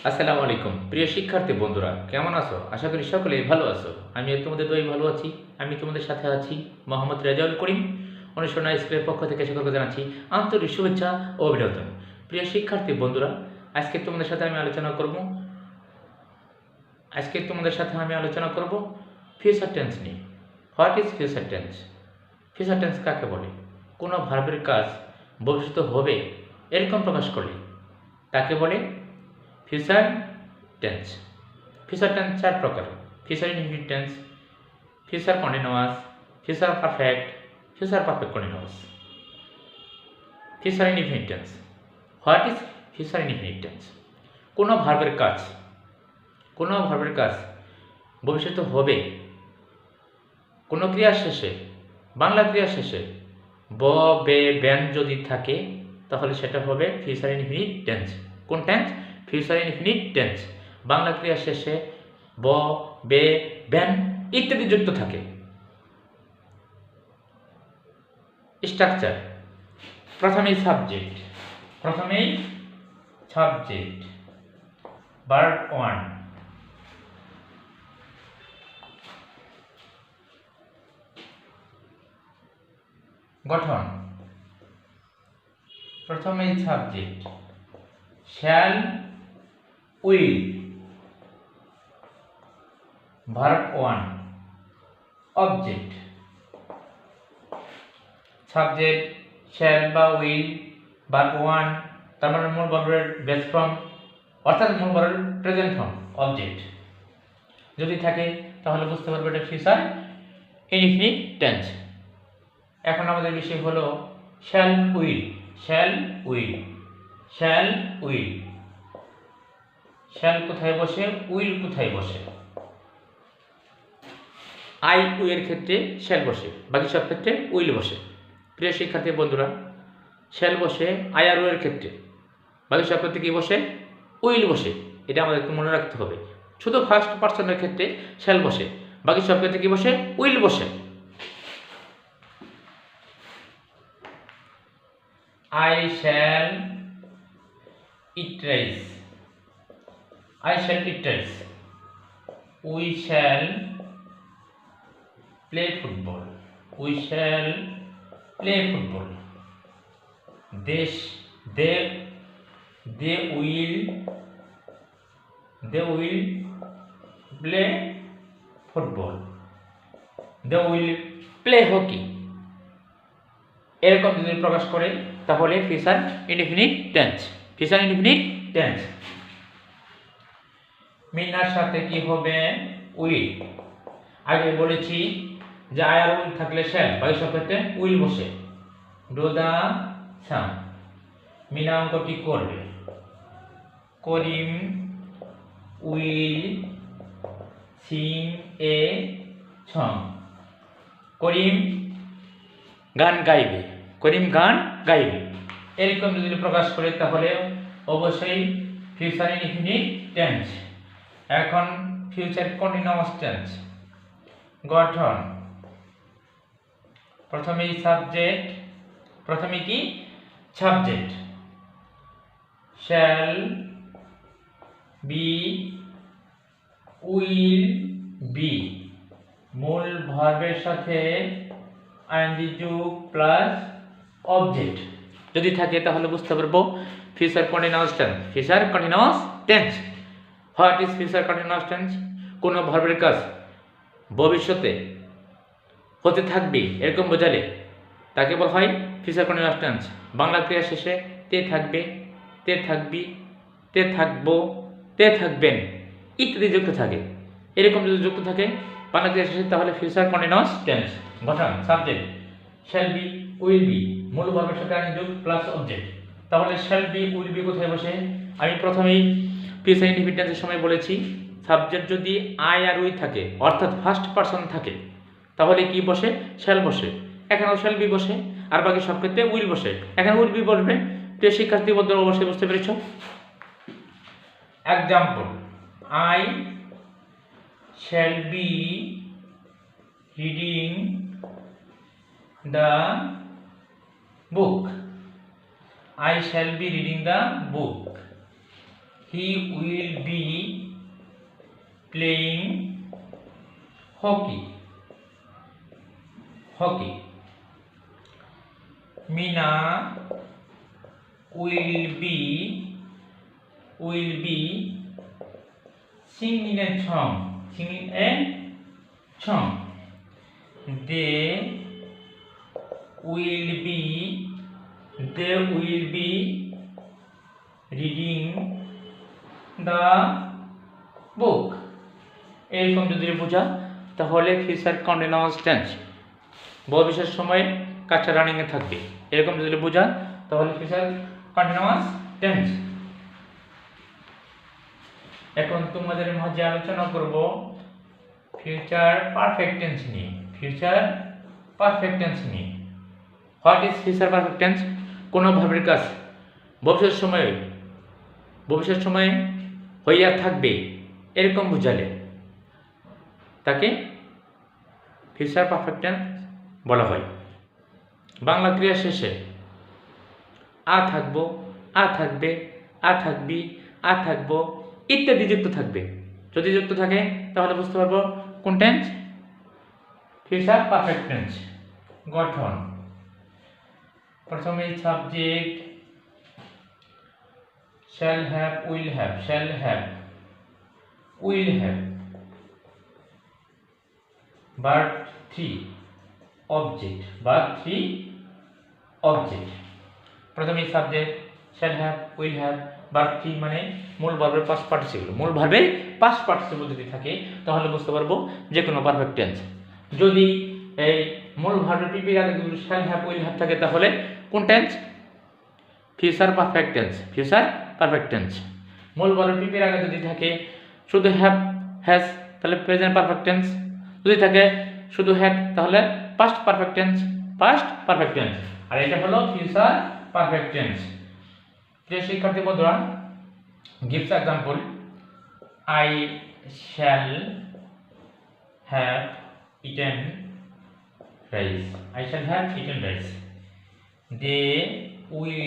আসসালামু আলাইকুম প্রিয় শিক্ষার্থী বন্ধুরা, কেমন আছো? আশা করি সকলেই ভালো আছো। আমি তোমাদের দোয়ায় ভালো আছি। আমি তোমাদের সাথে আছি মোহাম্মদ রেজাউল করিম। অনুসরণ স্কুলের পক্ষ থেকে সকলকে জানাচ্ছি আন্তরিক শুভেচ্ছা ও অভিনন্দন। প্রিয় শিক্ষার্থী বন্ধুরা, আজকে তোমাদের সাথে আমি আলোচনা করব ফিউচার টেন্স নিয়ে। What is future tense? Future tense কাকে বলে? কোনো ভার্বের কাজ ভবিষ্যতে হবে এরকম প্রকাশ করলে তাকে বলে ফিউচার টেন্স। ফিউচার টেন্স চার প্রকার: future indefinite tense, future continuous, future perfect, future perfect continuous. Future indefinite tense. What is future indefinite tense? কোনো ভার্বের কাজ ভবিষ্যতে হবে কোনো ক্রিয়ার শেষে, বাংলা ক্রিয়ার শেষে ব বে ব্যান যদি থাকে তাহলে সেটা হবে ফিউচার ইনডিফিনিট টেন্স। কোন tense? Future indefinite tense. Bangla ক্রিয়ার শেষে ব বে ব্যান ইত্যাদি যুক্ত থাকে। স্ট্রাকচার: প্রথমেই সাবজেক্ট, ভার্ব 1। গঠন: প্রথমেই subject, shall, will, verb 1। Object: subject, shall বা উইল, ভার্ব 1, তার মানে মূল ভার্বের বেস ফর্ম অর্থাৎ মূল ভার্বের প্রেজেন্ট ফর্ম অবজেক্ট যদি থাকে তাহলে বুঝতে পারবে এটা ফিউচার ইনডিফিনিট টেন্স। এখন আমাদের বিষয় হলো শ্যাল উইল। শ্যাল কোথায় বসে, উইল কোথায় বসে? আই উই এর ক্ষেত্রে শ্যাল বসে, বাকি সব ক্ষেত্রে উইল বসে। প্রিয় শিক্ষার্থী বন্ধুরা, শ্যাল বসে আই আর উই এর ক্ষেত্রে, বাকি সব ক্ষেত্রে কি বসে? উইল বসে। এটা আমাদেরকে মনে রাখতে হবে। শুধু ফার্স্ট পারসনের ক্ষেত্রে শ্যাল বসে, বাকি সব ক্ষেত্রে কি বসে? উইল বসে। I shall eat rice. We shall play football. They will play football. They will play hockey. এরকম যদি প্রকাশ করে তাহলে ফিউচার ইনডিফিনিট টেন্স। মিনার সাথে কি হবে? উইল। আগে বলেছি যে আই আর উইল থাকলে শ্যাল, বাকি সব ক্ষেত্রে উইল বসে। ডু দা সাম, মিনা অঙ্কটি করবে। Karim will sing a song, Karim গান গাইবে। এরকম যদি প্রকাশ করে তাহলে অবশ্যই ফিউচার ইনডিফিনিট টেন্স। এখন ফিউচার কন্টিনিউয়াস টেন্স। গঠন: প্রথমে কি? Subject, shall, be, will be, মূল ভার্বের সাথে আইএনজি যোগ প্লাস অবজেক্ট যদি থাকে তাহলে বুঝতে পারবো future continuous tense. What is future continuous tense? কোনো ভার্বের কাজ ভবিষ্যতে হতে থাকবে এরকম বোঝালে তাকে বলা হয় ফিউচার কন্টিনিউয়াস টেন্স। বাংলা ক্রিয়া শেষে তে থাকবে, তে থাকবি, তে থাকবো, তে থাকবেন ইত্যাদি যুক্ত থাকে। এরকম যদি যুক্ত থাকে বাংলা ক্রিয়া শেষে তাহলে ফিউচার কন্টিনিউয়াস টেন্স। গঠন: subject, shall be, will be, মূল ভার্বের সাথে আইএনজি যোগ প্লাস অবজেক্ট। তাহলে শ্যাল বি, উইল বি কোথায় বসে? আমি প্রথমেই ফিউচার ইনডিফিনিট টেন্সের সময় বলেছি সাবজেক্ট যদি আই আর উই থাকে অর্থাৎ ফার্স্ট পারসন থাকে তাহলে কি বসে? শ্যাল বসে। এখানেও শ্যাল বি বসে, আর বাকি সব ক্ষেত্রে উইল বসে। এখানে উইল বি বসবে। প্রিয় শিক্ষার্থী বন্ধুরা অবশ্যই বুঝতে পেরেছ। Example: I shall be reading the book. he will be playing hockey. Mina will be singing a song. They will be reading the book. এরকম যদি বোঝা তাহলে ফিউচার কন্টিনিউয়াস টেন্স ভবিষ্যৎ সময়ে কাজটা রানিং এ থাকবে। এরকম যদি বোঝা তাহলে ফিউচার কন্টিনিউয়াস টেন্স। এখন তোমাদের মাঝে আলোচনা করব ফিউচার পারফেক্ট টেন্স নিয়ে। What is future perfect tense? কোন ভার্বের কাজ ভবিষ্যৎ সময়ে হইয়া থাকবে এরকম বুঝালে তাকে ফিউচার পারফেক্ট টেন্স বলা হয়। বাংলা ক্রিয়া শেষে আ থাকবো, আ থাকবে, আ থাকবি, আ থাকবো ইত্যাদি যুক্ত থাকবে। যদি যুক্ত থাকে তাহলে বুঝতে পারবো কোন টেন্স ফিউচার পারফেক্ট টেন্স। গঠন প্রথমে subject shall have, will have, Part-3 object, প্রথমে subject shall have, will have, Part-3 মানে মূল ভার্বের পাস্ট পার্টিসিপল যদি থাকে তাহলে বুঝতে পারবো যে কোনো পারফেক্ট টেন্স। যদি এই মূল ভার্বের পিপির আগে যদি shall have, will have থাকে তাহলে কোন টেন্স ফিউচার পারফেক্ট টেন্স। মূল ভার্বের পিপির আগে যদি থাকে শুধু হ্যাভ, হ্যাজ তাহলে প্রেজেন্ট পারফেক্ট টেন্স। যদি থাকে শুধু হ্যাড তাহলে পাস্ট পারফেক্ট টেন্স। আর এটা হলো ফিউচার পারফেক্ট টেন্স। প্রিয় শিক্ষার্থী বন্ধুরা, gives example I shall have eaten rice. They will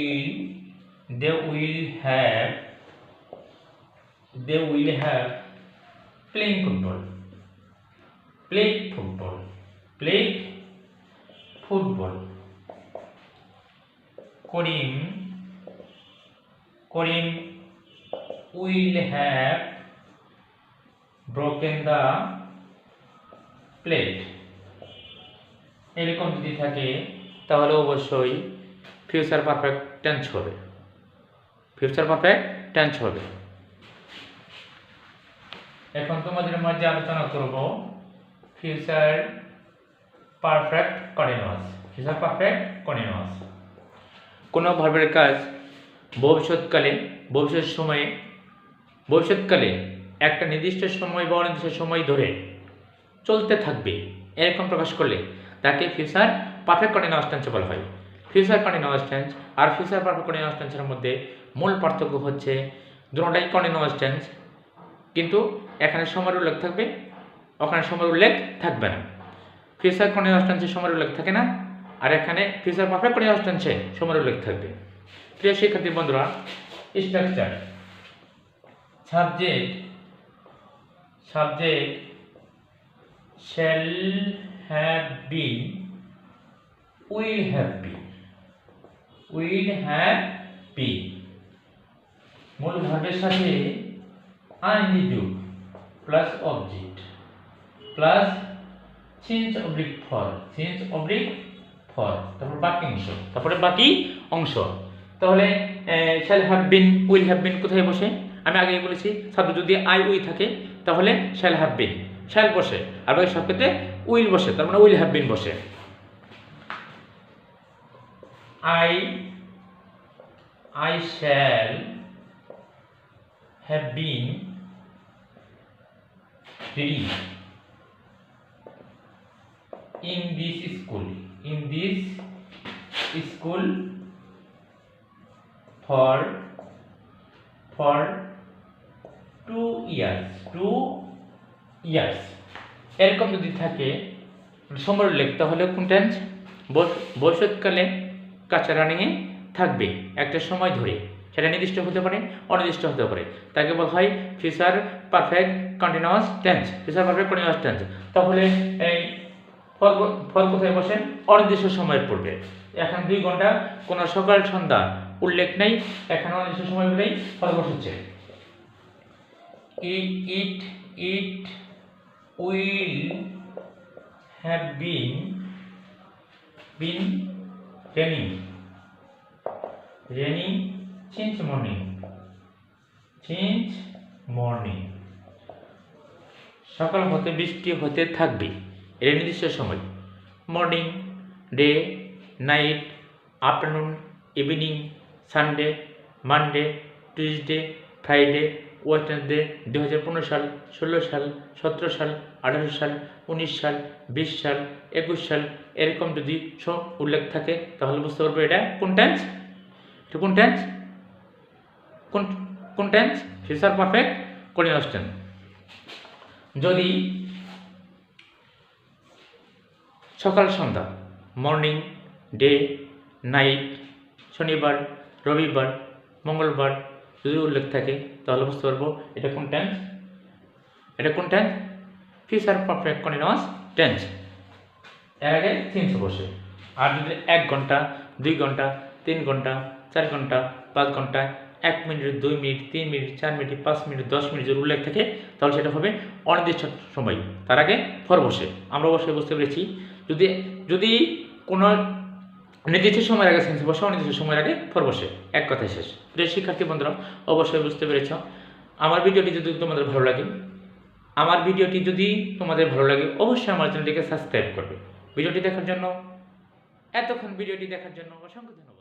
have played football. Karim will have broken the plate. এরকম যদি থাকে তাহলে অবশ্যই ফিউচার পারফেক্ট টেন্স হবে। এখন তোমাদের মাঝে আলোচনা করব ফিউচার পারফেক্ট কন্টিনিউয়াস। কোন ভার্বের কাজ ভবিষ্যৎকালে একটা নির্দিষ্ট সময় বা অনির্দিষ্ট সময় ধরে চলতে থাকবে এরকম প্রকাশ করলে তাকে ফিউচার পারফেক্ট কন্টিনিউয়াস টেন্স বলা হয়। ফিউচার কন্টিনিউয়াস টেন্স আর ফিউচার পারফেক্ট কন্টিনিউয়াস টেন্সের মধ্যে মূল পার্থক্য হচ্ছে দুটোটাই কন্টিনিউয়াস টেন্স, কিন্তু এখানে সময়ের উল্লেখ থাকবে, ওখানে সময়ের উল্লেখ থাকবে না। ফিউচার কন্টিনিউয়াস টেন্সে সময়ের উল্লেখ থাকে না, আর এখানে ফিউচার পারফেক্ট কন্টিনিউয়াস টেন্সে সময়ের উল্লেখ থাকবে। প্রিয় শিক্ষার্থী বন্ধুরা, structure subject shall have been, will have been মূল ভার্বের সাথে ing যুগ plus object plus change oblique for তারপরে বাকি অংশ। তাহলে shall have been, will have been কোথায় বসে? আমি আগেই বলেছি সাবজেক্ট যদি আই উই থাকে তাহলে shall have been shall বসে, আর বাকি সব ক্ষেত্রে will বসে, তার মানে will have been বসে। I shall have been reading in this school for 2 years এরকম যদি থাকে সময়ের উল্লেখ তাহলে কোন টেন্স ভবিষ্যৎকালে কাজটা রানিংয়ে থাকবে একটা সময় ধরে। সেটা নির্দিষ্ট হতে পারে, অনির্দিষ্ট হতে পারে। তাকে বলা হয় future perfect continuous tense. Future perfect continuous tense. তাহলে এই ফর কোথায় বসে? অনির্দিষ্ট সময়ের পূর্বে। এখন 2 ঘন্টা, কোনো সকাল সন্ধ্যা উল্লেখ নেই, এখন অনির্দিষ্ট সময় বলেই ফর বসেছে। It will have been raining since morning। সকাল হতে বৃষ্টি হতে থাকবে, এর নির্দিষ্ট সময়। Morning, day, night, afternoon, evening, Sunday, Monday, Tuesday, Friday, Wednesday, 2015 সাল, 16 সাল, 17 সাল, 18 সাল, 19 সাল, 20 সাল, 21 সাল, এরকম যদি সব উল্লেখ থাকে তাহলে বুঝতে পারবো এটা কোন টেন্স। কোন টেন্স? কোন tense? Future perfect continuous tense. যদি সকাল সন্ধ্যা, মর্নিং, ডে, নাইট, শনিবার, রবিবার, মঙ্গলবার যদি উল্লেখ থাকে তাহলে বুঝতে পারবো এটা কোন টেন্স। এটা কোন tense? Future perfect continuous tense. এর আগে সিন্স বসে। আর যদি 1 ঘন্টা, 2 ঘন্টা, 3 ঘন্টা, 4 ঘন্টা, 5 ঘন্টা, 1 minute, 2 minute, 3 minute, 4 minute, 5 minute, 10 minute যদি উল্লেখ থাকে তাহলে সেটা হবে অনির্দিষ্ট সময়। তার আগে ফর বসে। আমরা অবশ্যই বুঝতে পেরেছি যদি কোনো নির্দিষ্ট সময়ের আগে সেন্স বসে, অনির্দিষ্ট সময়ের আগে ফর বসে, এক কথায় শেষ। প্রিয় শিক্ষার্থী বন্ধুরা, অবশ্যই বুঝতে পেরেছ। আমার ভিডিওটি যদি তোমাদের ভালো লাগে অবশ্যই আমার চ্যানেলটিকে সাবস্ক্রাইব করবে। ভিডিওটি দেখার জন্য, এতক্ষণ ভিডিওটি দেখার জন্য অসংখ্য ধন্যবাদ।